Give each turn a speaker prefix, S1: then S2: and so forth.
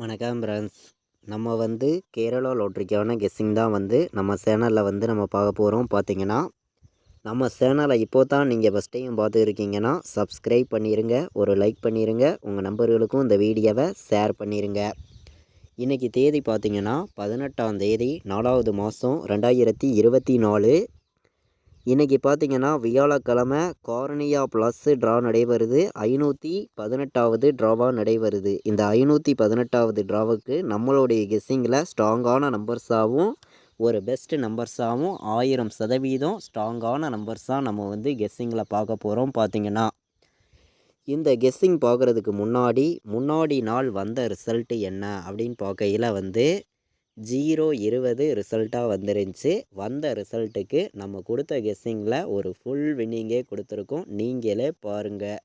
S1: வணக்கம் ஃப்ரெண்ட்ஸ். நம்ம கேரளா லாட்ரிக்கான கெஸ்ஸிங் தான் நம்ம சேனலில் நம்ம பார்க்க போகிறோம். பார்த்தீங்கன்னா நம்ம சேனலை இப்போ தான் நீங்கள் ஃபஸ்ட் டைம் பார்த்துருக்கீங்கன்னா சப்ஸ்கிரைப் பண்ணிடுங்க, ஒரு லைக் பண்ணிடுங்க, உங்கள் நண்பர்களுக்கும் இந்த வீடியோவை ஷேர் பண்ணிடுங்க. இன்றைக்கி தேதி பார்த்திங்கன்னா 18ஆம் தேதி 4வது மாதம் 2024. இன்றைக்கி பார்த்திங்கன்னா வியாழக்கிழமை கார்னியா ப்ளஸ் ட்ரா நடைபெறுது. 518வது ட்ராவாக நடைபெறுது. இந்த 518வது ட்ராவுக்கு நம்மளுடைய கெஸ்ஸிங்கில் ஸ்ட்ராங்கான நம்பர்ஸாகவும் ஒரு பெஸ்ட் நம்பர்ஸாகவும் 1000% ஸ்ட்ராங்கான நம்பர்ஸாக நம்ம கெஸ்ஸிங்கில் பார்க்க போகிறோம். பார்த்திங்கன்னா இந்த கெஸ்ஸிங் பார்க்குறதுக்கு முன்னாடி நாள் வந்த ரிசல்ட்டு என்ன அப்படின்னு பார்க்கையில் 0-20 ரிசல்ட்டாக வந்துருந்துச்சு. வந்த ரிசல்ட்டுக்கு நம்ம கொடுத்த கெஸ்ஸிங்கில் ஒரு ஃபுல் வின்னிங்கே கொடுத்துருக்கோம். நீங்களே பாருங்கள்.